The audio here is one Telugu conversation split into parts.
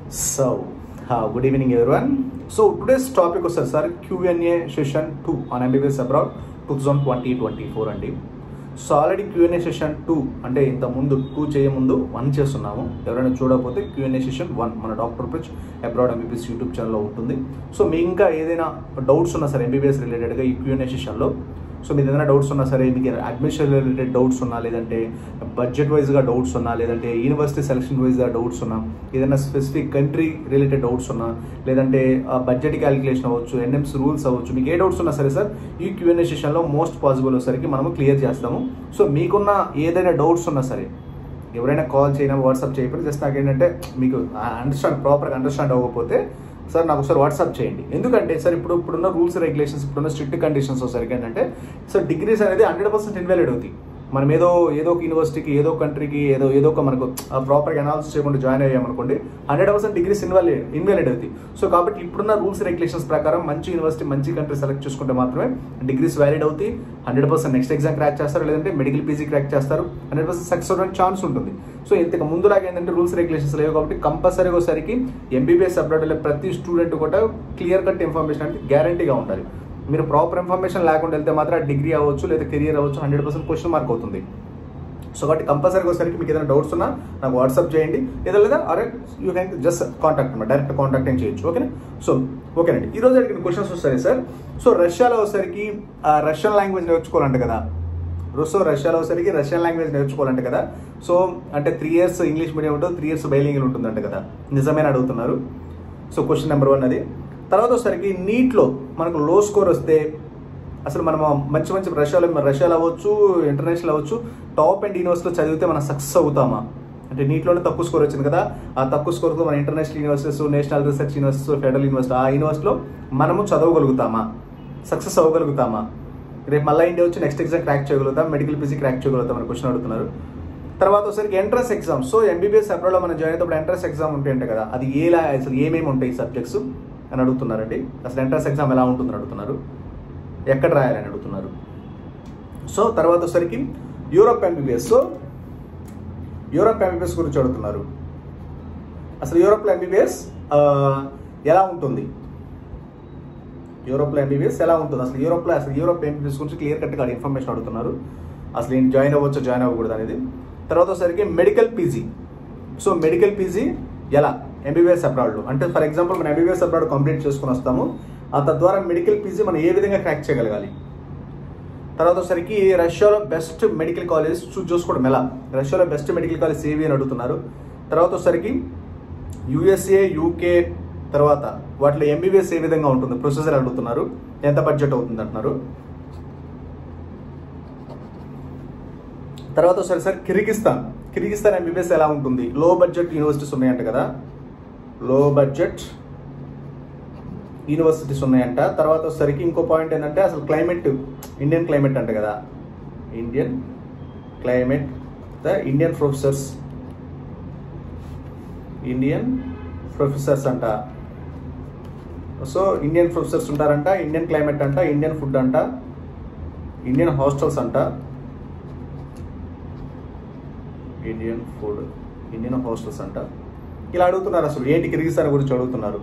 So, good evening everyone. So today's topic was sir Q&A session 2 on MBBS abroad 2020-24 అండి. సో ఆల్రెడీ Q&A సెషన్ 2 అంటే ఇంత ముందు 2 చేయ ముందు 1 చేస్తున్నాము. ఎవరైనా చూడకపోతే Q&A సెషన్ 1 మన doctor bridge abroad MBBS YouTube ఛానల్లో ఉంటుంది. సో మీ ఇంకా ఏదైనా డౌట్స్ ఉన్నా సరే ఎంబీబీఎస్ రిలేటెడ్గా ఈ Q&A సెషన్లో సో మీరు ఏదైనా డౌట్స్ ఉన్నా సరే, మీకు అడ్మిషన్ రిలేటెడ్ డౌట్స్ ఉన్నా, లేదంటే బడ్జెట్ వైజ్గా డౌట్స్ ఉన్నా, లేదంటే యూనివర్సిటీ సెలక్షన్ వైజ్గా డౌట్స్ ఉన్నా, ఏదైనా స్పెసిఫిక్ కంట్రీ రిలేటెడ్ డౌట్స్ ఉన్నా, లేదంటే బడ్జెట్ క్యాలిక్యులేషన్ అవ్వచ్చు, ఎన్ఎంస్ రూల్స్ అవ్వచ్చు, మీకు ఏ డౌట్స్ ఉన్నా సరే సార్ ఈ Q&A సెషన్లో మోస్ట్ పాసిబుల్ వచ్చేసరికి మనము క్లియర్ చేస్తాము. సో మీకున్న ఏదైనా డౌట్స్ ఉన్నా సరే ఎవరైనా కాల్ చేయడం, వాట్సాప్ చేయకపోతే జస్ట్ నాకు ఏంటంటే మీకు ప్రాపర్గా అండర్స్టాండ్ అవ్వకపోతే సార్ నాకు ఒకసారి వాట్సాప్ చేయండి. ఎందుకంటే సార్ ఇప్పుడున్న రూల్స్ రెగ్యులేషన్స్, ఇప్పుడున్న స్ట్రిక్ట్ కండిషన్స్ వచ్చేసరికి ఏంటంటే సార్ డిగ్రీస్ అనేది 100% ఇన్వాలిడ్ అవుతాయి. మనం ఏదో ఒక యూనివర్సిటీకి, ఏదో కంట్రీకి, ఏదో ఒక మనకు ప్రాపర్గా అనాలిసిస్ చేయకుండా జాయిన్ అయ్యామనుకోండి 100% డిగ్రీస్ ఇన్వాలిడ్ అవుతాయి. సో కాబట్టి ఇప్పుడున్న రూల్స్ రెగ్యులేషన్స్ ప్రకారం మంచి యూనివర్సిటీ, మంచి కంట్రీ సెలెక్ట్ చేసుకుంటే మాత్రమే డిగ్రీస్ వ్యాలిడ్ అవుతాయి. 100% నెక్స్ట్ ఎగ్జామ్ క్రాక్ చేస్తారు, లేదంటే మెడికల్ పీజీ క్రాక్ చేస్తారు. 100% సక్సెస్ అవ్వడానికి ఛాన్స్ ఉంటుంది. సో ఇంతకు ముందులాగా ఏంటంటే రూల్స్ రెగ్యులేషన్స్ లేవు కాబట్టి కంపల్సరీగా ఒకసారికి ఎంబీబీఎస్ అబ్రాడ్ ప్రతి స్టూడెంట్ కూడా క్లియర్ కట్ ఇన్ఫర్మేషన్ అనేది గ్యారంటీగా ఉండాలి. మీరు ప్రాపర్ ఇన్ఫర్మేషన్ లేకుండా వెళ్తే మాత్రం డిగ్రీ అవ్వచ్చు లేదా కెరియర్ అవ్వచ్చు 100% క్వశ్చన్ మార్క్ అవుతుంది. సో కాబట్టి కంపల్సరీగా వచ్చేసరికి మీకు ఏదైనా డౌట్స్ ఉన్నా నాకు వాట్సాప్ చేయండి, లేదా అరే you can just contact direct contact ఏం చేయొచ్చు. ఓకేనా? సో ఓకేనండి. ఈ రోజు అడిగిన క్వశ్చన్స్ వస్తాయి సార్. సో రష్యాలో వచ్చేసరికి రష్యన్ లాంగ్వేజ్ నేర్చుకోవాలంటే కదా, రష్యాలో వచ్చేసరికి రష్యన్ లాంగ్వేజ్ నేర్చుకోవాలంటే కదా. సో అంటే 3 years ఇంగ్లీష్ మీడియం ఉంటుంది, 3 years బైలింగ్వల్ ఉంటుందంటే కదా, నిజమేనా అడుగుతున్నారు. సో క్వశ్చన్ నెంబర్ 1 అది. తర్వాత వచ్చేసరికి నీట్లో మనకు లో స్కోర్ వస్తే అసలు మనం మంచి రష్యాలో అవ్వచ్చు, ఇంటర్నేషనల్ అవ్వచ్చు, టాప్ అండ్ యూనివర్సిటీలో చదివితే మనం సక్సెస్ అవుతామా? అంటే నీట్లోనే తక్కువ స్కోర్ వచ్చింది కదా, ఆ తక్కువ స్కోర్తో మన international universities, national research universities, federal university, ఆ యూనివర్సిటీలో మనము చదవగలుగుతామా, సక్సెస్ అవ్వగలుగుతామా? రేపు మళ్ళీ ఇండియా వచ్చి నెక్స్ట్ ఎగ్జామ్ క్రాక్ చేయగలుగుతాం, మెడికల్ పీజీ క్రాక్ చేయగలుగుతాం అని క్వశ్చన్ అడుగుతున్నారు. తర్వాత వచ్చేసరికి ఎంట్రన్స్ ఎగ్జామ్. సో ఎంబీబీఎస్ అబ్రాడ్లో మనం జాయిన్ అయినప్పుడు ఎంట్రన్స్ ఎగ్జామ్ ఉంటాయంటే కదా, అది అసలు ఏమేమి ఉంటాయి సబ్జెక్ట్స్ అని అడుగుతున్నారండి. అసలు ఎంట్రన్స్ ఎగ్జామ్ ఎలా ఉంటుందని అడుగుతున్నారు, ఎక్కడ రాయాలని అడుగుతున్నారు. సో తర్వాత వచ్చేసరికి Europe MBBS. So Europe MBBS గురించి అడుగుతున్నారు. అసలు యూరోప్లో ఎంబీబీఎస్ ఎలా ఉంటుంది, యూరోప్లో ఎంబీబీఎస్ ఎలా ఉంటుంది, అసలు యూరోప్ ఎంబీబీఎస్ గురించి క్లియర్ కట్గా ఇన్ఫర్మేషన్ అడుగుతున్నారు. అసలు ఏంటి, జాయిన్ అవ్వచ్చు, జాయిన్ అవ్వకూడదు అనేది. తర్వాత వచ్చేసరికి medical PG. So medical PG ఎలా ఎంబీబీఎస్ అబ్రాడ్లో, అంటే ఫర్ ఎగ్జాంపుల్ మనం ఎంబీబీఎస్ అబ్రాడ్ కంప్లీట్ చేసుకుని వస్తాము, తద్వారా మెడికల్ పీజీ మనం ఏ విధంగా క్రాక్ చేయగలగాలి. తర్వాత వచ్చేసరికి రష్యాలో బెస్ట్ మెడికల్ కాలేజ్ చూసుకోవడం ఎలా, రష్యాలో బెస్ట్ మెడికల్ కాలేజ్ ఏవి అని అడుగుతున్నారు. తర్వాత వచ్చేసరికి యూఎస్ఏ, యూకే, తర్వాత వాటిలో ఎంబీబీఎస్ ఏ విధంగా ఉంటుంది, ప్రొసెసర్ అడుగుతున్నారు, ఎంత బడ్జెట్ అవుతుంది అంటున్నారు. తర్వాత వచ్చేసరికి కిర్గిస్తాన్ ఎంబీబీఎస్ ఎలా ఉంటుంది, లో బడ్జెట్ యూనివర్సిటీస్ ఉన్నాయంట కదా, లో బడ్జెట్ యూనివర్సిటీస్ ఉన్నాయంట. తర్వాత వచ్చేసరికి ఇంకో పాయింట్ ఏంటంటే అసలు క్లైమేట్, ఇండియన్ క్లైమేట్ అంట కదా, ఇండియన్ క్లైమేట్, ఇండియన్ ప్రొఫెసర్స్ అంట. సో ఇండియన్ ప్రొఫెసర్స్ ఉంటారంట, ఇండియన్ క్లైమేట్ అంట, ఇండియన్ ఫుడ్ అంట, ఇండియన్ హాస్టల్స్ అంట, ఇండియన్ హాస్టల్స్ అంట. ఇలా అడుగుతున్నారు. అసలు ఏంటి కిర్గిస్తాన్ గురించి అడుగుతున్నారు.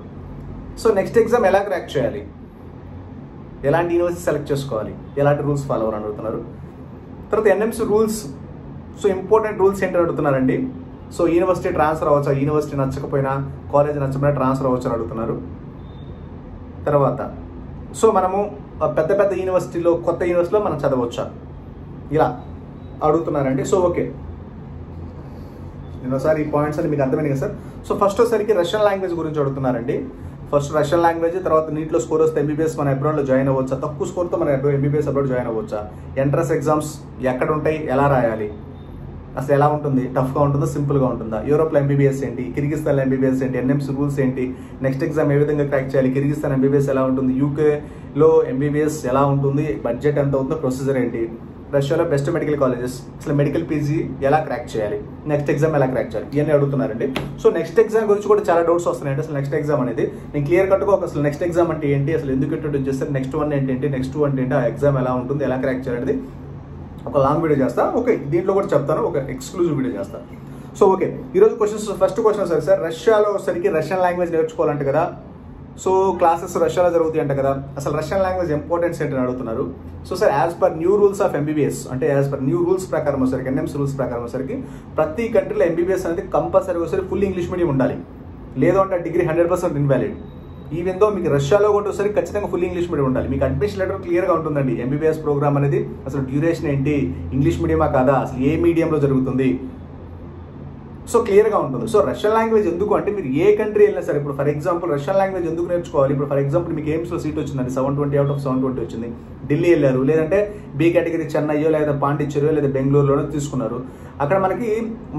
సో నెక్స్ట్ ఎగ్జామ్ ఎలా క్రాక్ చేయాలి, ఎలాంటి యూనివర్సిటీ సెలెక్ట్ చేసుకోవాలి, ఎలాంటి రూల్స్ ఫాలో అవ్వాలని అడుగుతున్నారు. తర్వాత NMC rules. So important rules ఏంటని అడుగుతున్నారండి. సో యూనివర్సిటీ ట్రాన్స్ఫర్ అవ్వచ్చు, యూనివర్సిటీ నచ్చకపోయినా, కాలేజ్ నచ్చకపోయినా ట్రాన్స్ఫర్ అవ్వచ్చు అని అడుగుతున్నారు. తర్వాత సో మనము పెద్ద యూనివర్సిటీలో, కొత్త యూనివర్సిటీలో మనం చదవచ్చా, ఇలా అడుగుతున్నారండి. సో ఓకే, నేను ఒకసారి ఈ పాయింట్స్ అని మీకు అర్థమైంది కదా సార్. సో ఫస్ట్ వచ్చేసరికి రష్యన్ లాంగ్వేజ్ గురించి అడుగుతున్నారండి. ఫస్ట్ రష్యన్ లాంగ్వేజ్, తర్వాత నీట్లో స్కోర్ వస్తే ఎంబీబీఎస్ మన అబ్రాడ్లో జాయిన్ అవ్వచ్చా, తక్కువ స్కోర్తో మన ఎంబీబీఎస్ అబ్రాడ్ జాయిన్ అవ్వచ్చా, ఎంట్రన్స్ ఎగ్జామ్స్ ఎక్కడ ఉంటాయి, ఎలా రాయాలి, అసలు ఎలా ఉంటుంది, టఫ్గా ఉంటుందా, సింపుల్గా ఉంటుందా, యూరోప్లో ఎంబీబీఎస్ ఏంటి, కిర్గిస్తాన్లో ఎంబీబీఎస్ ఏంటి, ఎన్ఎంసీ రూల్స్ ఏంటి, నెక్స్ట్ ఎగ్జామ్ ఏ విధంగా క్రాక్ చేయాలి, కిర్గిస్తాన్ ఎంబీబీఎస్ ఎలా ఉంటుంది, యూకేలో ఎంబీబీఎస్ ఎలా ఉంటుంది, బడ్జెట్ ఎంత అవుతుందో, ప్రొసీజర్ ఏంటి, రష్యాలో బెస్ట్ మెడికల్ కాలేజెస్, అసలు మెడికల్ పీజీ ఎలా క్రాక్ చేయాలి, నెక్స్ట్ ఎగ్జామ్ ఎలా క్రాక్ చేయాలి, ఇవన్నీ అడుగుతున్నారండి. సో నెక్స్ట్ ఎగ్జామ్ గురించి కూడా చాలా డౌట్స్ వస్తున్నాయండి. అసలు నెక్స్ట్ ఎగ్జామ్ అనేది నేను క్లియర్ కట్గా అసలు నెక్స్ట్ ఎగ్జామ్ అంటే ఏంటి, అసలు ఎందుకు ఇంట్రొడ్యూస్ చేస్తారు, నెక్స్ట్ 1 ఏంటి, నెక్స్ట్ 2 అంటే ఏంటి, ఆ ఎగ్జామ్ ఎలా ఉంటుంది, ఎలా క్రాక్ చేయాలి ఒక లాంగ్ వీడియో చేస్తా. ఓకే, దీంట్లో కూడా చెప్తాను, ఒక ఎక్స్క్లూజివ్ వీడియో చేస్తాను. సో ఓకే, ఈరోజు క్వశ్చన్స్. ఫస్ట్ క్వశ్చన్ సార్ రష్యాలో వచ్చేసరికి రష్యన్ లాంగ్వేజ్ నేర్చుకోవాలంటే కదా, సో క్లాసెస్ రష్యాలో జరుగుతాయి అంట కదా, అసలు రష్యన్ లాంగ్వేజ్ ఇంపార్టెన్స్ ఏంటని అడుగుతున్నారు. So sir as per new rules of MBBS, అంటే యాజ్ పర్ న్యూ రూల్స్ ప్రకారం వచ్చేసరికి ఎన్ఎంసీ రూల్స్ ప్రకారం వచ్చేసరికి ప్రతి కంట్రీలో ఎంబీబీఎస్ అనేది కంపల్సరీ వచ్చేసరికి ఫుల్ ఇంగ్లీష్ మీడియం ఉండాలి. లేదు అంటే డిగ్రీ 100% ఇన్వాలిడ్. ఈవెన్ దో మీకు రష్యాలో కూడా వచ్చేసరికి ఖచ్చితంగా ఫుల్ ఇంగ్లీష్ మీడియం ఉండాలి. మీకు అడ్మిషన్ లెటర్ క్లియర్గా ఉంటుందండి. ఎంబీబీఎస్ ప్రోగ్రామ్ అనేది అసలు డ్యూరేషన్ ఏంటి, ఇంగ్లీష్ మీడియమా కాదా, అసలు ఏ మీడియంలో జరుగుతుంది, సో క్లియర్గా ఉంటుంది. సో రష్యన్ లాంగ్వేజ్ ఎందుకు అంటే మీరు ఏ కంట్రీ వెళ్ళినా సరే, ఇప్పుడు ఫర్ ఎగ్జాంపుల్ రష్యన్ లాంగ్వేజ్ ఎందుకు నేర్చుకోవాలి, ఇప్పుడు ఫర్ ఎగ్జాంపుల్ మీకు ఎయిమ్స్లో సీట్ వచ్చిందండి, 720 out of 720 వచ్చింది, ఢిల్లీ వెళ్ళారు, లేదంటే బి కేటగిరీ చెన్నైయో లేదా పాండిచ్చేరియో లేదా బెంగళూరులోనో తీసుకున్నారు. అక్కడ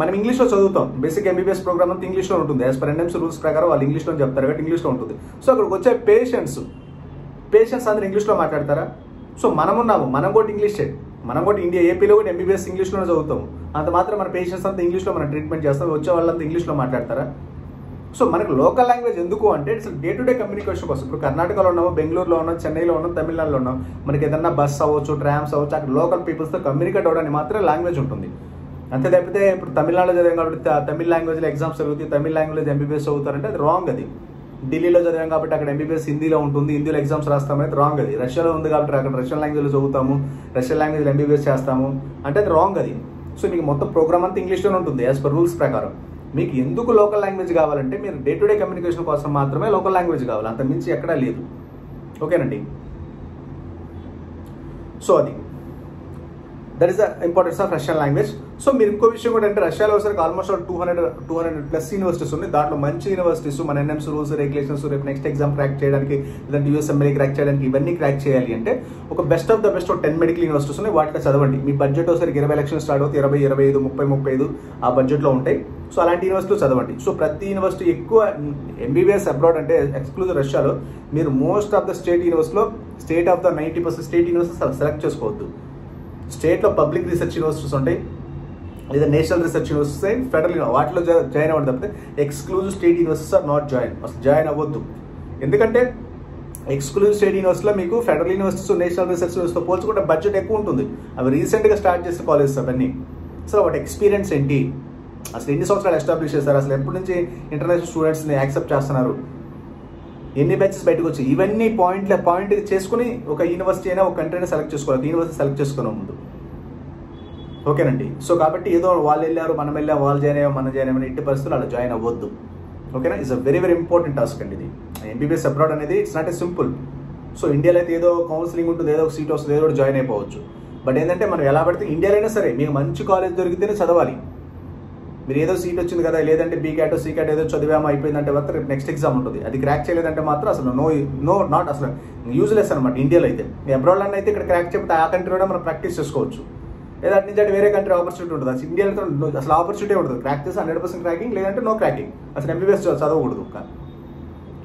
మనం ఇంగ్లీష్లో చదువుతాం. బేసిక్ ఎంబీబీఎస్ ప్రోగ్రామ్ అంతా ఇంగ్లీష్లో ఉంటుంది. యాజ్ పర్ ఎన్ఎంసీ రూల్స్ ప్రకారం వాళ్ళు ఇంగ్లీష్లో చెప్తారు కాబట్టి ఇంగ్లీష్లో ఉంటుంది. సో అక్కడికి వచ్చే పేషెంట్స్ అందరూ ఇంగ్లీష్లో మాట్లాడతారా? సో మనం కూడా ఇంగ్లీషే, మనం కూడా ఇండియా ఏపీలో కూడా ఎంబీబీఎస్ ఇంగ్లీష్లోనే చదువుతాము. అంత మాత్రం మన పేషెంట్స్ అంతా ఇంగ్లీష్లో మనం ట్రీట్మెంట్ చేస్తాం. వచ్చే వాళ్ళంతా ఇంగ్లీష్లో మాట్లాడతారా? సో మనకు లోకల్ లాంగ్వేజ్ ఎందుకు అంటే it's day to day communication కోసం. ఇప్పుడు కర్ణాటకలో ఉన్నాము, బెంగళూరులో ఉన్నాం, చెన్నైలో ఉన్నాం, తమిళనాడులో ఉన్నాం, మనకి ఏదన్నా బస్ అవ్వచ్చు, ట్రామ్స్ అవ్వచ్చు, అక్కడ లోకల్ పీపుల్స్తో కమ్యూనికేట్ అవ్వడానికి మాత్రమే లాంగ్వేజ్ ఉంటుంది. అంతే తప్పితే ఇప్పుడు తమిళనాడులో చదివాం కాబట్టి తమిళ లాంగ్వేజ్లో ఎగ్జామ్స్ జరుగుతాయి, తమిళ లాంగ్వేజ్ ఎంబీబీఎస్ చదువుతారంటే అది రాంగ్. అది ఢిల్లీలో చదివాం కాబట్టి అక్కడ ఎంబీబీఎస్ హిందీలో ఉంటుంది, హిందీలో ఎగ్జామ్స్ రాస్తామనేది రాంగ్. అది రష్యాలో ఉంది కాబట్టి అక్కడ రష్యన్ లాంగ్వేజ్లో చదువుతాము, రష్యన్ లాంగ్వేజ్లో ఎంబీబీఎస్ చేస్తాము అంటే అది రాంగ్. అది సో మీకు మొత్తం ప్రోగ్రామ్ అంతా ఇంగ్లీష్లోనే ఉంటుంది యాజ్ పర్ రూల్స్ ప్రకారం. మీకు ఎందుకు లోకల్ లాంగ్వేజ్ కావాలంటే మీరు డే టు డే కమ్యూనికేషన్ కోసం మాత్రమే లోకల్ లాంగ్వేజ్ కావాలి, అంత మించి ఎక్కడా లేదు. ఓకేనండి. So that is the importance of Russian language. So మీరు ఇంకో విషయం కూడా అంటే రష్యాలో వచ్చేసరికి ఆల్మోస్ట్ 200+ యూనివర్సిటీస్ ఉన్నాయి. దాంట్లో మంచి యూనివర్సిటీస్ మన ఎన్ఎంసీ రూల్స్ రెగ్యులేషన్స్ రేపు నెక్స్ట్ ఎగ్జామ్ క్రాక్ చేయడానికి లేదంటే యూఎస్ఎంఎల్ఏ క్రాక్ చేయడానికి ఇవన్నీ క్రాక్ చేయాలి అంటే ఒక best of the best 10 medical universities ఉన్నాయి. వాటిలో చదవండి. మీ బడ్జెట్ వచ్చేసరికి 20 లక్షలు స్టార్ట్ అవుతుంది, 20, 25, 30, 35 ఆ బడ్జెట్లో ఉంటాయి. సో అలాంటి యూనివర్సిటీలు చదవండి. సో ప్రతి యూనివర్సిటీ ఎక్కువ ఎంబీబీఎస్ అబ్రాడ్ అంటే ఎక్స్క్లూజివ్ రష్యాలో మీరు మోస్ట్ ఆఫ్ ద స్టేట్ యూనివర్సిటీలో state of the 90% state universities select చేసుకోవద్దు. స్టేట్లో పబ్లిక్ రీసెర్చ్ యూనివర్సిటీస్ ఉంటాయి, లేదా నేషనల్ రీసెర్చ్ యూనివర్సిటీస్, ఫెడరల్ వాటిలో జాయిన్ అవ్వడం తప్పితే exclusive state universities or not join అవ్వద్దు. ఎందుకంటే ఎక్స్క్లూజివ్ స్టేట్ యూనివర్సిటీలో మీకు ఫెడరల్ యూనివర్సిటీస్, నేషనల్ రీసెర్చ్ యూనివర్సిటీతో పోల్చుకుంటే బడ్జెట్ ఎక్కువ ఉంటుంది. అవి రీసెంట్గా స్టార్ట్ చేసే కాలేజెస్ అవన్నీ. సో వాటి ఎక్స్పీరియన్స్ ఏంటి, అసలు ఎన్ని సంవత్సరాలు ఎస్టాబ్లిష్ చేస్తారు, అసలు ఎప్పటి నుంచి ఇంటర్నేషనల్ స్టూడెంట్స్ని యాక్సెప్ట్ చేస్తున్నారు, ఎన్ని బ్యాచెస్ బయటకు వచ్చాయి, ఇవన్నీ పాయింట్ చేసుకుని ఒక యూనివర్సిటీ అయినా ఒక కంట్రీ అయినా సెలెక్ట్ చేసుకోవాలి. యూనివర్సిటీ సెలెక్ట్ చేసుకునే ముందు. ఓకేనండి. సో కాబట్టి ఏదో వాళ్ళు వెళ్ళారు మనం వెళ్ళాం, వాళ్ళు జాయిన్ అయ్యాం మనం జాయిన్ అయ్యామని ఇంటి పరిస్థితులు అలా జాయిన్ అవ్వద్దు. ఓకేనా? It's a very very important task అండి ఇది. ఎంబీబీఎస్ అబ్రాడ్ అనేది it's not a simple. So ఇండియాలో అయితే ఏదో కౌన్సిలింగ్ ఉంటుంది, ఏదో ఒక సీట్ వస్తుంది, ఏదో జాయిన్ అయిపోవచ్చు. బట్ ఏంటంటే మనం ఎలా పడితే ఇండియాలో అయినా సరే మీకు మంచి కాలేజ్ దొరికితేనే చదవాలి. మీరు ఏదో సీట్ వచ్చింది కదా, లేదంటే బీక్యాటో సీక్యాట్ ఏదో చదివామో అయిపోయిందంటే మాత్రం రేపు నెక్స్ట్ ఎగ్జామ్ ఉంటుంది, అది క్రాక్ చేయలేదంటే మాత్రం అసలు నాట్ అసలు యూజ్లెస్ అనమాట. ఇండియాలో అయితే అబ్రాడ్లో అయితే ఇక్కడ క్రాక్ చెప్తే ఆ కంట్రీ కూడా మనం ప్రాక్టీస్ చేసుకోవచ్చు, లేదా అటు నుంచి వేరే కంట్రీ ఆపర్చునిటీ ఉంటుంది. అసలు ఇండియాలో అసలు ఆపర్చునిటీ ఉంటుంది. క్రాక్ చేస్తే 100% క్రాకింగ్, లేదంటే నో క్రాకింగ్. అసలు ఎంబీబీఎస్ చదవకూడదు.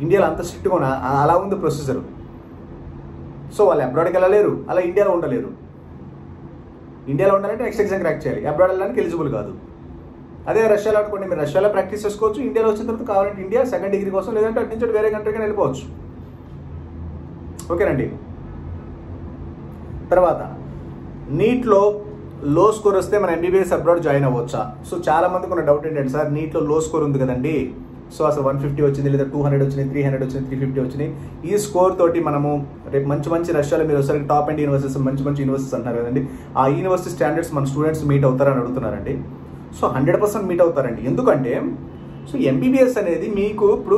ఇండియాలో అంత స్ట్రిక్ట్గా అలా ఉంది ప్రొసీజర్. సో వాళ్ళు అబ్రాడ్కి వెళ్ళలేరు, అలా ఇండియాలో ఉండలేరు. ఇండియాలో ఉండాలంటే నెక్స్ట్ ఎగ్జామ్ క్రాక్ చేయాలి, అబ్రాడ్ వెళ్ళడానికి ఎలిజిబుల్ కాదు. అదే రష్యాలో అనుకోండి, మీరు రష్యాలో ప్రాక్టీస్ చేసుకోవచ్చు, ఇండియాలో వచ్చిన తర్వాత కావాలంటే ఇండియా సెకండ్ డిగ్రీ కోసం, లేదంటే అటు నుంచి వేరే కంట్రీకి వెళ్ళిపోవచ్చు. ఓకేనండి. తర్వాత నీట్లో లో స్కోర్ వస్తే మన ఎంబీబీఎస్ అబ్రాడ్ జాయిన్ అవ్వచ్చా? సో చాలా మందికి ఉన్న డౌట్ ఏంటంటే సార్ నీట్లో లో స్కోర్ ఉంది కదండి, సో అసలు 150 వచ్చింది, లేదా 200 వచ్చింది, 300 వచ్చింది, 350 వచ్చినాయి, ఈ స్కోర్ తోటి మనము రేపు మంచి రష్యాలో మీరు ఒకసారి టాప్ అండ్ యూనివర్సిటీస్ మంచి యూనివర్సిటీస్ అంటున్నారు కదండి, ఆ యూనివర్సిటీ స్టాండర్డ్స్ మన స్టూడెంట్స్ మీట్ అవుతారని అడుగుతున్నారండి. సో 100% మీట్ అవుతారండి. ఎందుకంటే సో ఎంబీబీఎస్ అనేది మీకు ఇప్పుడు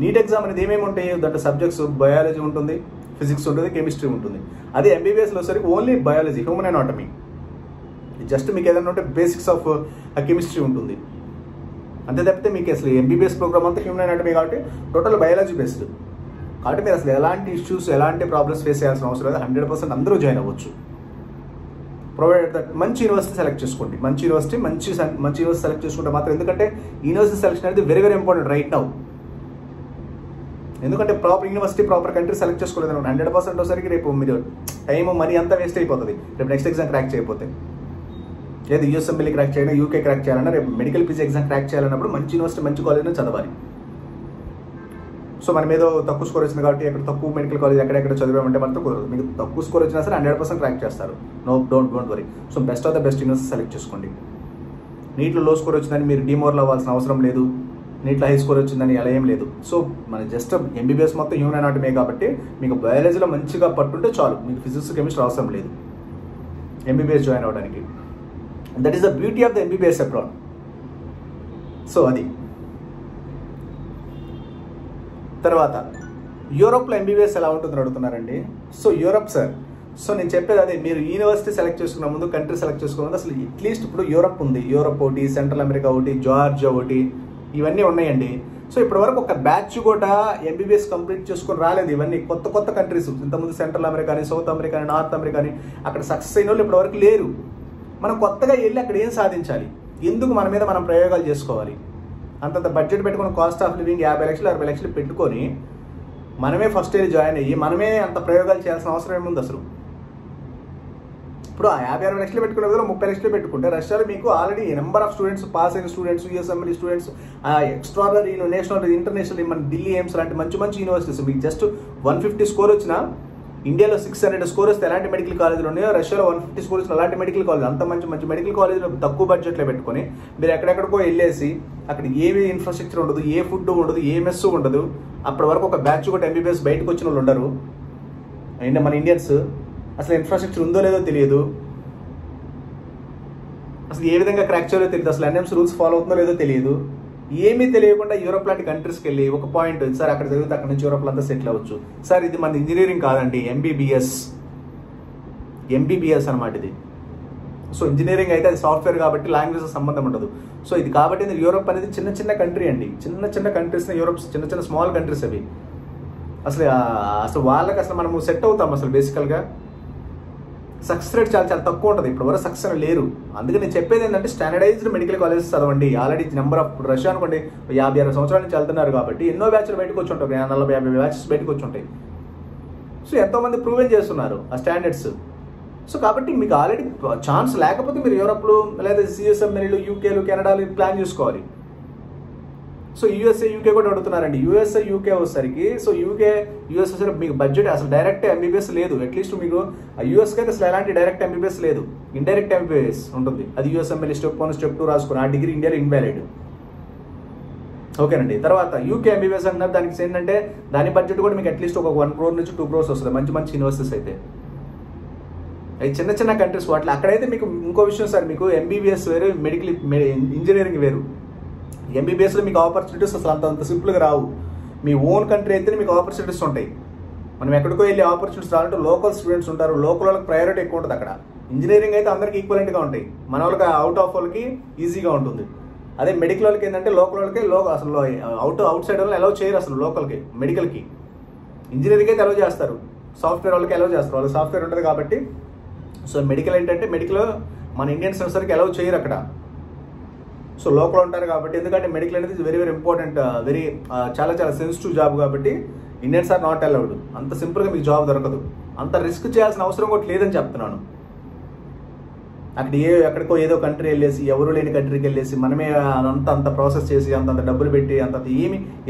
నీట్ ఎగ్జామ్ అనేది ఏమేమి ఉంటాయి, దాంట్లో సబ్జెక్ట్స్ బయాలజీ ఉంటుంది, ఫిజిక్స్ ఉంటుంది, కెమిస్ట్రీ ఉంటుంది. అదే ఎంబీబీఎస్లో సరికి only biology, human anatomy, just మీకు ఏదైనా ఉంటే బేసిక్స్ ఆఫ్ కెమిస్ట్రీ ఉంటుంది. అంతే తప్పితే మీకు అసలు ఎంబీబీఎస్ ప్రోగ్రామ్ అంతా హ్యూమన్ అనాటమీ కాబట్టి టోటల్ బయాలజీ బేస్డ్ కాబట్టి మీరు అసలు ఎలాంటి ఇష్యూస్ ఎలాంటి ప్రాబ్లమ్స్ ఫేస్ చేయాల్సిన అవసరం లేదు. 100% అందరూ జాయిన్ అవ్వచ్చు. ప్రొవైడెడ్ దట్ మంచి యూనివర్సిటీ సెలెక్ట్ చేసుకోండి. మంచి యూనివర్సిటీ సెలెక్ట్ చేసుకుంటే మాత్రం, ఎందుకంటే యూనివర్సిటీ సెలెక్షన్ అనేది very very important right now. ఎందుకంటే proper university proper country select చేసుకోలేదు 100% వచ్చేసరికి రేపు మీరు టైం మనీ అంతా వేస్ట్ అయిపోతుంది. రేపు నెక్స్ట్ ఎగ్జామ్ క్రాక్ చేయకపోతే, లేదా యూఎస్ఎంఎల్ఏ క్రాక్ చేయాలి, యూకే క్రాక్ చేయాలన్నా, రేపు మెడికల్ పీజీ ఎగ్జామ్ క్రాక్ చేయాలన్నప్పుడు మంచి యూనివర్సిటీ మంచి కాలేజ్లో చదవాలి. సో మనం ఏదో తక్కువ స్కోర్ వచ్చింది కాబట్టి అక్కడ తక్కువ మెడికల్ కాలేజ్ ఎక్కడెక్కడ చదివామంటే మనతో కుదరదు. మీకు తక్కువ స్కోర్ వచ్చినా సరే 100% క్రాక్ చేస్తారు. Don't worry. So best of the best university select చేసుకోండి. నీట్లో లో స్కోర్ వచ్చిందని మీరు డిమోరల్ అవ్వాల్సిన అవసరం లేదు, నీట్లో హై స్కోర్ వచ్చిందని అలా ఏం లేదు. సో మన జస్ట్ ఎంబీబీఎస్ మొత్తం హ్యూమన్ అనాటమీ కాబట్టి మీకు బయాలజీలో మంచిగా పట్టుంటే చాలు, మీకు ఫిజిక్స్ కెమిస్ట్రీ అవసరం లేదు ఎంబీబీఎస్ జాయిన్ అవ్వడానికి. That is the beauty of the MBBS abroad. So అది. తర్వాత యూరోప్లో ఎంబీబీఎస్ ఎలా ఉంటుందని అడుగుతున్నారండి. సో యూరోప్ సార్, సో నేను చెప్పేది అదే, మీరు యూనివర్సిటీ సెలెక్ట్ చేసుకున్న ముందు, కంట్రీ సెలెక్ట్ చేసుకున్న ముందు అసలు అట్లీస్ట్ ఇప్పుడు యూరోప్ ఉంది, యూరోప్ ఒకటి, సెంట్రల్ అమెరికా ఒకటి, జార్జియా ఒకటి, ఇవన్నీ ఉన్నాయండి. సో ఇప్పటి వరకు ఒక బ్యాచ్ కూడా ఎంబీబీఎస్ కంప్లీట్ చేసుకుని రాలేదు. ఇవన్నీ కొత్త కొత్త కంట్రీస్, ఇంతకుముందు సెంట్రల్ అమెరికా అని, సౌత్ అమెరికా అని, నార్త్ అమెరికా అని, అక్కడ సక్సెస్ అయిన వాళ్ళు ఇప్పటి వరకు లేరు. మనం కొత్తగా వెళ్ళి అక్కడ ఏం సాధించాలి, ఎందుకు మన మీద మనం ప్రయోగాలు చేసుకోవాలి, అంతంత బడ్జెట్ పెట్టుకుని కాస్ట్ ఆఫ్ లివింగ్ 50 లక్షలు 60 లక్షలు పెట్టుకొని మనమే ఫస్ట్ ఇయర్ జాయిన్ అయ్యి మనమే అంత ప్రయోగాలు చేయాల్సిన అవసరం ఏముంది అసలు. ఇప్పుడు ఆ 50-60 లక్షలు పెట్టుకునే బదులు 30 లక్షలు పెట్టుకుంటే రష్యాలో మీకు already number of students, pass అయిన students, USMLE students, extraordinary national international, మన ఢిల్లీ ఎయిమ్స్ లాంటి మంచి మంచి యూనివర్సిటీస్, మీకు జస్ట్ 150 స్కోర్ వచ్చినా, ఇండియాలో 600 స్కోర్ వస్తే ఎలాంటి మెడికల్ కాలేజీలు ఉన్నాయో రష్యాలో 150 స్కోర్ వచ్చిన అలాంటి మెడికల్ కాలేజ్, అంత మంచి మంచి మెడికల్ కాలేజీలో తక్కువ బడ్జెట్లో పెట్టుకొని మీరు ఎక్కడెక్కడికో వెళ్ళేసి అక్కడ ఏవి ఇన్ఫ్రాస్ట్రక్చర్ ఉండదు, ఏ ఫుడ్ ఉండదు, ఏ మెస్ ఉండదు. అప్పటి వరకు ఒక బ్యాచ్ కూడా ఎంబీబీఎస్ బయటకు వచ్చిన వాళ్ళు ఉండరు. అండ్ మన ఇండియన్స్ అసలు ఇన్ఫ్రాస్ట్రక్చర్ ఉందో లేదో తెలియదు, అసలు ఏ విధంగా క్రాక్ చేయాలో తెలియదు, అసలు ఎన్ఎంసీ రూల్స్ ఫాలో అవుతుందో లేదో తెలియదు. ఏమీ తెలియకుండా యూరోప్ లాంటి కంట్రీస్కి వెళ్ళి ఒక పాయింట్, సార్ అక్కడ చదివితే అక్కడ నుంచి యూరోప్లో అంతా సెటిల్ అవ్వచ్చు. సార్ ఇది మన ఇంజనీరింగ్ కాదండి, ఎంబీబీఎస్ అనమాట ఇది. సో ఇంజనీరింగ్ అయితే అది సాఫ్ట్వేర్ కాబట్టి లాంగ్వేజ్ సంబంధం ఉండదు. సో ఇది కాబట్టి యూరోప్ అనేది చిన్న చిన్న కంట్రీ అండి, చిన్న చిన్న కంట్రీస్, యూరోప్ చిన్న చిన్న స్మాల్ కంట్రీస్ అవి. అసలు వాళ్ళకి అసలు మనము సెట్ అవుతాం. అసలు బేసికల్గా సక్సెస్ రేట్ చాలా చాలా తక్కువ ఉంటుంది, ఇప్పుడు వరకు సక్సెస్ లేరు. అందుకే నేను చెప్పేది ఏంటంటే స్టాండర్డైజ్డ్ మెడికల్ కాలేజెస్ చదవండి. ఆల్రెడీ నెంబర్ ఆఫ్ రష్యా అనుకోండి 50-60 సంవత్సరాల నుంచి వెళ్తున్నారు కాబట్టి ఎన్నో బ్యాచ్లు బయటకు వచ్చి ఉంటాయి, 40-50 బ్యాచెస్ బయటకు వచ్చి ఉంటాయి. సో ఎంతోమంది ప్రూవెన్ చేస్తున్నారు ఆ స్టాండర్డ్స్. సో కాబట్టి మీకు ఆల్రెడీ ఛాన్స్ లేకపోతే మీరు యూరోప్లో లేదా సిఎస్ఎంఎల్, యూకేలు, కెనడాలు ప్లాన్ చేసుకోవాలి. సో యూఎస్ఏ, యూకే కూడా అడుగుతున్నారండి. యూఎస్ఏ, యూకే వచ్చేసరికి, సో యూఎస్ మీకు బడ్జెట్ అసలు డైరెక్ట్ ఎంబీబీఎస్ లేదు. అట్లీస్ట్ మీకు యూఎస్కి అయితే అసలు ఎలాంటి డైరెక్ట్ ఎంబీబీఎస్ లేదు, ఇండైరెక్ట్ ఎంబీబీఎస్ ఉంటుంది. అది యూఎస్ఎంఎల్ స్టెప్ 1 స్టెప్ 2 రాసుకుని ఆ డిగ్రీ ఇండియాలో ఇన్వాలిడ్. ఓకేనండి. తర్వాత యూకే ఎంబీబీఎస్ అంటున్నారు, దానికి ఏంటంటే దాని బడ్జెట్ కూడా మీకు అట్లీస్ట్ ఒక 1 crore నుంచి 2 crores వస్తుంది మంచి మంచి యూనివర్సిటీస్ అయితే. అది చిన్న చిన్న కంట్రీస్ వాటిలో. అక్కడైతే మీకు ఇంకో విషయం సార్, మీకు ఎంబీబీఎస్ వేరు, ఇంజనీరింగ్ వేరు. ఎంబీబీఎస్లో మీకు ఆపర్చునిటీస్ అసలు అంత సింపుల్గా రావు. మీ ఓన్ కంట్రీ అయితే మీకు ఆపర్చునిటీస్ ఉంటాయి. మనం ఎక్కడికో వెళ్ళి ఆపర్చునిటీస్ రావాలంటే లోకల్ స్టూడెంట్స్ ఉంటారు, లోకల్ వాళ్ళకి ప్రయారిటీ ఎక్కువ ఉంటుంది అక్కడ. ఇంజనీరింగ్ అయితే అందరికి ఈక్వలెంట్గా ఉంటాయి, మన వాళ్ళకి అవుట్ ఆఫ్ వాళ్ళకి ఈజీగా ఉంటుంది. అదే మెడికల్ వాళ్ళకి ఏంటంటే లోకల్ వాళ్ళకి అసలు అవుట్ సైడ్ వాళ్ళని అలౌ చేయరు అసలు లోకల్కి. మెడికల్కి, ఇంజనీరింగ్ అయితే అలౌ చేస్తారు, సాఫ్ట్వేర్ వాళ్ళకి అలౌ చేస్తారు, వాళ్ళకి సాఫ్ట్వేర్ ఉంటుంది కాబట్టి. సో మెడికల్ ఏంటంటే మెడికల్ మన ఇండియన్ సెన్సర్కి అలౌ చేయరు అక్కడ. సో లోకల్ ఉంటారు కాబట్టి, ఎందుకంటే మెడికల్ అనేది వెరీ వెరీ ఇంపార్టెంట్, చాలా చాలా సెన్సిటివ్ జాబ్ కాబట్టి ఇండియన్స్ ఆర్ నాట్ అలౌడ్. అంత సింపుల్గా మీకు జాబ్ దొరకదు, అంత రిస్క్ చేయాల్సిన అవసరం కూడా లేదని చెప్తున్నాను. అక్కడ ఎక్కడికో ఏదో కంట్రీ వెళ్ళేసి, ఎవరు లేని కంట్రీకి వెళ్ళేసి మనమే అంత ప్రాసెస్ చేసి అంత డబ్బులు పెట్టి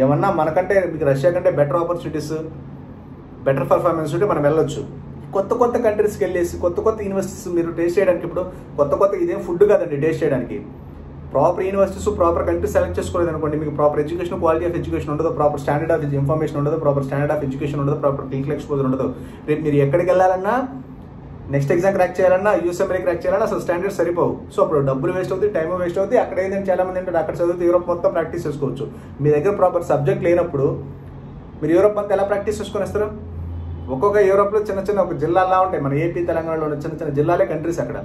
ఏమన్నా మనకంటే మీకు రష్యా కంటే బెటర్ ఆపర్చునిటీస్, బెటర్ పర్ఫార్మెన్స్ ఉంటే మనం వెళ్ళొచ్చు. కొత్త కొత్త కంట్రీస్కి వెళ్ళేసి కొత్త కొత్త యూనివర్సిటీస్ మీరు టేస్ట్ చేయడానికి, ఇప్పుడు కొత్త ఇదేం ఫుడ్ కాదండి టేస్ట్ చేయడానికి. Proper universities, proper countries select చేసుకోలేదు అనుకోండి, మీకు proper education, quality of education ఉండదు, ప్రాపర్ స్టాండర్డ్ ఆఫ్ ఇన్ఫర్మేషన్ ఉండదు, ప్రాపర్ స్టాండర్డ్ ఆఫ్ ఎడ్యుకేషన్ ఉండదు, ప్రాపర్ క్లినికల్ ఎక్స్పోజర్ ఉండదు. రేపు మీరు ఎక్కడికి వెళ్ళాలన్నా, నెక్స్ట్ ఎగ్జామ్ క్రాక్ చేయాలన్నా, యూఎస్ఎంఎల్ క్రాక్ చేయాలన్నా అసలు స్టాండర్డ్స్ సరిపోవు. సో అప్పుడు డబ్బులు వేస్ట్ అవుతుంది, టైం వేస్ట్ అవుతుంది. అక్కడ ఏదైనా చాలా మంది ఏంటంటే అక్కడ చదివితే యూరోప్ మొత్తం ప్రాక్టీస్ చేసుకోవచ్చు. మీ దగ్గర ప్రాపర్ సబ్జెక్ట్ లేనప్పుడు మీరు యూరోప్ అంతా ఎలా ప్రాక్టీస్ చేసుకొని వస్తారు? ఒక్కొక్క యూరోప్లో చిన్న చిన్న ఒక జిల్లాలా ఉంటాయి. మన ఏపీ, తెలంగాణలో ఉన్న చిన్న చిన్న జిల్లాలే కంట్రీస్. అక్కడ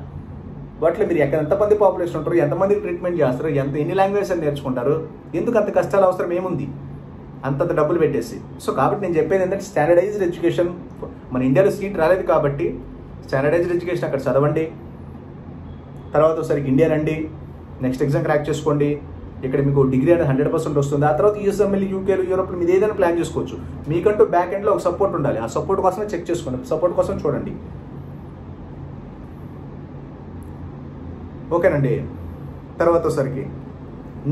వాటిలో మీరు ఎంతమంది పాపులేషన్ ఉంటారు, ఎంతమందికి ట్రీట్మెంట్ చేస్తారు, ఎన్ని లాంగ్వేజెస్ అని నేర్చుకుంటారు, ఎందుకు అంత కష్టాల అవసరం ఏముంది అంతంత డబ్బులు పెట్టేసి? సో కాబట్టి నేను చెప్పేది ఏంటంటే స్టాండర్డైజ్డ్ ఎడ్యుకేషన్, మన ఇండియాలో సీట్ రాలేదు కాబట్టి స్టాండర్డైజ్డ్ ఎడ్యుకేషన్ అక్కడ చదవండి. తర్వాత ఒకసారి ఇండియా రండి, నెక్స్ట్ ఎగ్జామ్ క్రాక్ చేసుకోండి. ఇక్కడ మీకు డిగ్రీ అనేది 100% వస్తుంది. ఆ తర్వాత యూఎస్ఎంఎల్, యూకేలు, యూరోప్లో మీరు ఏదైనా ప్లాన్ చేసుకోవచ్చు. మీకంటూ బ్యాక్ ఎండ్లో ఒక సపోర్ట్ ఉండాలి. ఆ సపోర్ట్ కోసమే చెక్ చేసుకోండి, సపోర్ట్ కోసం చూడండి. ఓకేనండి. తర్వాత ఒకసారికి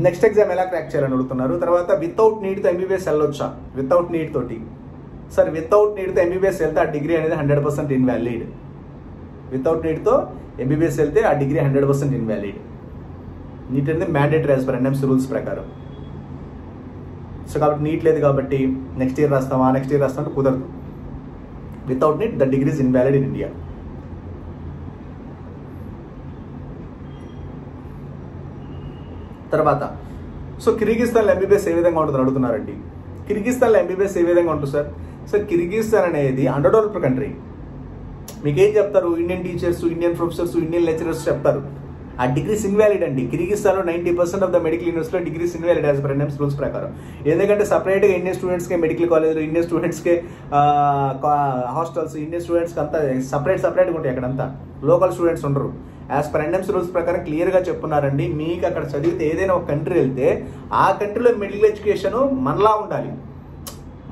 నెక్స్ట్ ఎగ్జామ్ ఎలా క్రాక్ చేయాలని అడుగుతున్నారు. తర్వాత వితౌట్ నీడ్తో ఎంబీబీఎస్ వెళ్ళొచ్చా? వితౌట్ నీడ్ తోటి సార్, వితౌట్ నీడ్తో ఎంబీబీఎస్ వెళ్తే ఆ డిగ్రీ అనేది 100% ఇన్వాలిడ్. వితౌట్ నీడ్తో ఎంబీబీఎస్ వెళ్తే ఆ డిగ్రీ 100% ఇన్వాలిడ్. నీట్ అనేది mandatory as per NMC rules ప్రకారం. సో కాబట్టి నీట్ లేదు కాబట్టి నెక్స్ట్ ఇయర్ రాస్తామా నెక్స్ట్ ఇయర్ రాస్తామంటే కుదరదు. Without neat the degree is invalid in India. తర్వాత సో కిర్గిస్తాన్లో ఎంబీబీఎస్ ఏ విధంగా ఉంటుందని అడుగుతున్నారండి. కిర్గిస్తాన్లో ఎంబీబీఎస్ ఏ విధంగా ఉంటుంది సార్? సార్ కిర్గిస్తాన్ అనేది అండర్ డెవలప్డ్ కంట్రీ. మీకేం చెప్తారు? Indian teachers, Indian professors, Indian lecturers చెప్తారు ఆ డిగ్రీస్ ఇన్వాలిడ్ అండి. కిర్గిస్తాన్లో 90% ఆఫ్ ద మెడికల్ యూనివర్సిటీలో degrees invalid as per NMC rules ప్రకారం. ఎందుకంటే సపరేట్గా ఇండియన్ స్టూడెంట్స్కి మెడికల్ కాలేజ్లు, ఇండియన్ స్టూడెంట్స్కి హాస్టల్స్, ఇండియన్ స్టూడెంట్స్కి అంతా సపరేట్గా ఉంటాయి. అక్కడంతా లోకల్ స్టూడెంట్స్ ఉండరు. యాజ్ పర్ ఎన్ఎంసీ రూల్స్ ప్రకారం క్లియర్గా చెప్పున్నారండి. మీకు అక్కడ చదివితే ఏదైనా ఒక కంట్రీ వెళ్తే ఆ కంట్రీలో మెడికల్ ఎడ్యుకేషన్ మనలా ఉండాలి.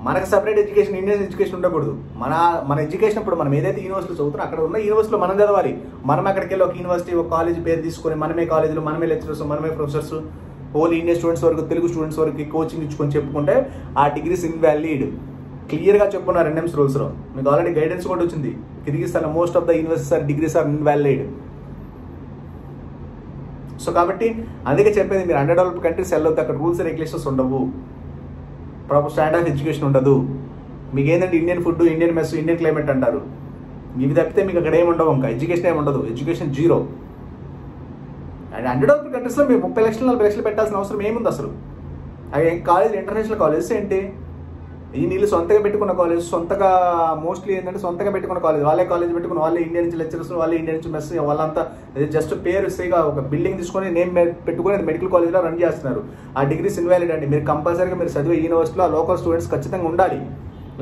మనకు సపరేట్ ఎడ్యుకేషన్, ఇండియన్ ఎడ్యుకేషన్ ఉండకూడదు. మన ఎడ్యుకేషన్ ఇప్పుడు మనం ఏదైతే యూనివర్సిటీలో చదువుతున్నాం అక్కడ ఉన్న యూనివర్సిటీలో మనం చదవాలి. మనం అక్కడికి వెళ్ళి ఒక యూనివర్సిటీ, ఒక కాలేజ్ పేరు తీసుకొని మనమే కాలేజీలు, మనమే లెక్చరర్స్, మనమే ప్రొఫెసర్స్, ఓన్లీ ఇండియన్ స్టూడెంట్స్ వరకు, తెలుగు స్టూడెంట్స్ వరకు కోచింగ్ ఇచ్చుకొని చెప్పుకుంటే ఆ డిగ్రీస్ ఇన్వాలిడ్. క్లియర్గా చెప్పుకున్నారు ఎన్ఎంసీ రూల్స్లో. మీకు ఆల్రెడీ గైడెన్స్ కూడా వచ్చింది. Kyrgyzstan most of the universities or degrees are invalid. So కాబట్టి అందుకే చెప్పేది, మీరు అండర్ డెవలప్డ్ కంట్రీస్ వెళ్ళొద్దు. అక్కడ రూల్స్ అండ్ రెగ్యులేషన్స్ ఉండవు, ప్రాపర్ స్టాండర్డ్ ఆఫ్ ఎడ్యుకేషన్ ఉండదు. మీకు ఏంటంటే Indian food, Indian mess, Indian climate అంటారు. ఇవి తప్పితే మీకు అక్కడ ఏమి ఉండవు, ఇంకా ఎడ్యుకేషన్ ఏమి ఉండదు. Education zero. And under developed కంట్రీస్లో మీరు 30 లక్షలు 40 లక్షలు పెట్టాల్సిన అవసరం ఏముంది అసలు? అవి కాలేజ్ ఇంటర్నేషనల్ కాలేజెస్ ఏంటి? ఈ నీళ్ళు సొంతగా పెట్టుకున్న కాలేజ్, సొంతగా మోస్ట్లీ ఏంటంటే సొంతగా పెట్టుకున్న కాలేజ్, వాళ్ళే కాలేజ్ పెట్టుకుని వాళ్ళే ఇండియన్ నుంచి లెక్చరర్స్, వాళ్ళే ఇండియన్ నుంచి మెస్, వాళ్ళంతా జస్ట్ పేరు ఇస్తేగా ఒక బిల్డింగ్ తీసుకొని నేమ్ పెట్టుకుని అది మెడికల్ కాలేజ్లో రన్ చేస్తున్నారు. ఆ డిగ్రీస్ ఇన్వాలిడ్ అండి. మీరు కంపల్సరీగా మీరు చదివే యూనివర్సిటీలో లోకల్ స్టూడెంట్స్ ఖచ్చితంగా ఉండాలి,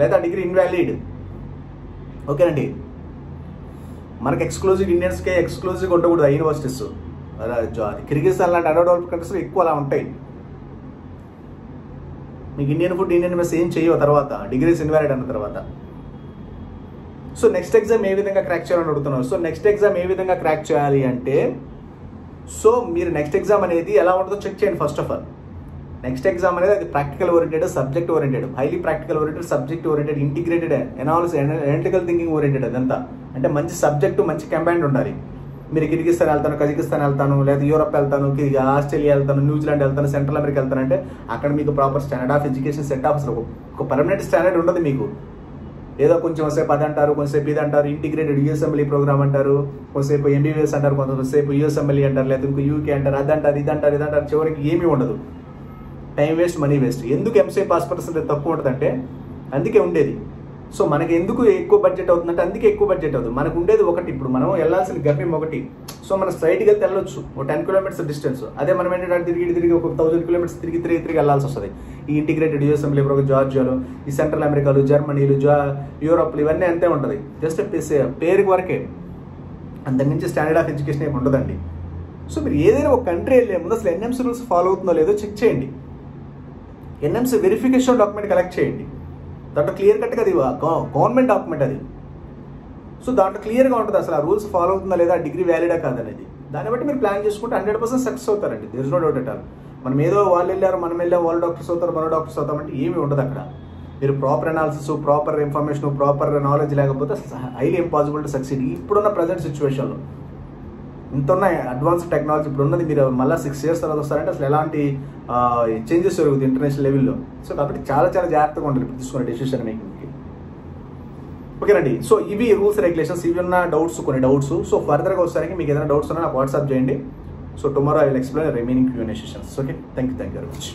లేదా డిగ్రీ ఇన్వాలిడ్. ఓకేనండి. మనకి ఇండియన్స్కే ఎక్స్క్లూజివ్గా ఉండకూడదు ఆ యూనివర్సిటీస్. కిర్గిస్తాన్ లాంటి అండర్ డెవలప్డ్ కంట్రీస్లో ఎక్కువ అలా ఉంటాయి. మీకు ఇండియన్ ఫుడ్, ఇండియన్ మెస్ ఏం చేయవు తర్వాత డిగ్రీస్ ఇన్వాలిడ్ అన్న తర్వాత. సో నెక్స్ట్ ఎగ్జామ్ ఏ విధంగా క్రాక్ చేయాలని అడుగుతున్నారు. సో నెక్స్ట్ ఎగ్జామ్ ఏ విధంగా క్రాక్ చేయాలి అంటే, సో మీరు నెక్స్ట్ ఎగ్జామ్ అనేది ఎలా ఉంటుందో చెక్ చేయండి. First of all next exam అనేది అది practical oriented, subject oriented, highly practical oriented, subject oriented, integrated analytical thinking oriented. అదంతా అంటే మంచి సబ్జెక్టు, మంచి కంబైండ్ ఉండాలి. మీరు కిర్గిస్తాన్ వెళ్తాను, కజకిస్తాన్ వెళ్తాను, లేదా యూరోప్ వెళ్తాను, ఆస్ట్రేలియా వెళ్తాను, న్యూజిలాండ్ వెళ్తాను, సెంట్రల్ అమెరికా వెళ్తాను అంటే అక్కడ మీకు proper standard of education set of ఒక పర్మనెంట్ స్టాండర్డ్ ఉండదు మీకు. ఏదో కొంచెం సేపు అది అంటారు, కొంచెంసేపు ఇది అంటారు, ఇంటిగ్రేటెడ్ యూఎస్ఎంఎల్ఈ ప్రోగ్రామ్ అంటారు, కొంతసేపు ఎంబీబీఎస్ అంటారు, కొంతసేపు యూఎస్ఎంఎల్ఈ అంటారు, లేదా ఇంకో యూకే అంటారు, అది అంటారు, ఇది అంటారు, ఇది అంటారు. చివరికి ఏమీ ఉండదు. Time waste, money waste. ఎందుకు ఎంసీఏ పాస్ పర్సెంటేజ్ తక్కువ ఉంటుందంటే అందుకే ఉండేది. సో మనకి ఎందుకు ఎక్కువ బడ్జెట్ అవుతుందంటే అందుకే ఎక్కువ బడ్జెట్ అవుతుంది. మనకు ఉండేది ఒకటి, ఇప్పుడు మనం వెళ్ళాల్సిన గమ్యం ఒకటి. సో మనం స్ట్రైట్గా వెళ్తే వెళ్ళొచ్చు, ఒక 10 కిలోమీటర్స్ డిస్టెన్స్. అదే మనం ఏంటంటే తిరిగి ఒక 1000 కిలోమీటర్స్ తిరిగి వెళ్ళాల్సి వస్తుంది. ఈ ఇంటిగ్రేటెడ్ యూఎస్ఎంఎల్ఈ ప్రోగ్రామ్ జార్జియాలో, ఈ సెంట్రల్ అమెరికాలో, జర్మనీలు, యూరోప్లు ఇవన్నీ అంతే ఉంటుంది. జస్ట్ పేరుకి వరకే, అంతకుమించి స్టాండర్డ్ ఆఫ్ ఎడ్యుకేషన్ ఏమి ఉండదండి. సో మీరు ఏదైనా ఒక కంట్రీ వెళ్ళే ముందు అసలు ఎన్ఎంసీ రూల్స్ ఫాలో అవుతుందో లేదో చెక్ చేయండి. ఎన్ఎంసీ వెరిఫికేషన్ డాక్యుమెంట్ కలెక్ట్ చేయండి. దాంట్లో క్లియర్ కట్గా అది గవర్నమెంట్ డాక్యుమెంట్ అది. సో దాంట్లో క్లియర్గా ఉంటుంది అసలు ఆ రూల్స్ ఫాలో అవుతుందా లేదా, డిగ్రీ వ్యాలిడా కాదనేది. దాన్ని బట్టి మీరు ప్లాన్ చేసుకుంటే 100% సక్సెస్ అవుతారండి. There is no doubt at all. మనం ఏదో వాళ్ళు వెళ్ళారు, మనం వెళ్ళాం, వాళ్ళు డాక్టర్స్ అవుతారు, మన డాక్టర్స్ అవుతామంటే ఏమీ ఉండదు అక్కడ. మీరు proper analysis, proper information, proper knowledge లేకపోతే హైలీ ఇంపాసిబుల్ టు సక్సీడ్. ఇప్పుడున్న ప్రజెంట్ సిచ్యువేషన్లో ఇంత ఉన్న అడ్వాన్స్ టెక్నాలజీ ఇప్పుడు ఉన్నది, మీరు మళ్ళీ 6 years తర్వాత వస్తారంటే అసలు ఎలాంటి చేంజెస్ జరుగుతుంది ఇంటర్నేషనల్ లెవెల్లో. సో కాబట్టి చాలా జాగ్రత్తగా ఉంటుంది ఇప్పుడు తీసుకునే డెసిషన్ మేకింగ్కి. ఓకేనండి. సో ఇవి రూల్స్ రెగ్యులేషన్స్. ఇవి ఉన్న కొన్ని డౌట్స్. సో ఫర్దర్గా వస్తానికి మీకు ఏదైనా డౌట్స్ ఉన్నా నాకు వాట్సాప్ చేయండి. So tomorrow I will explain remaining Q&A sessions. Okay, thank you very much.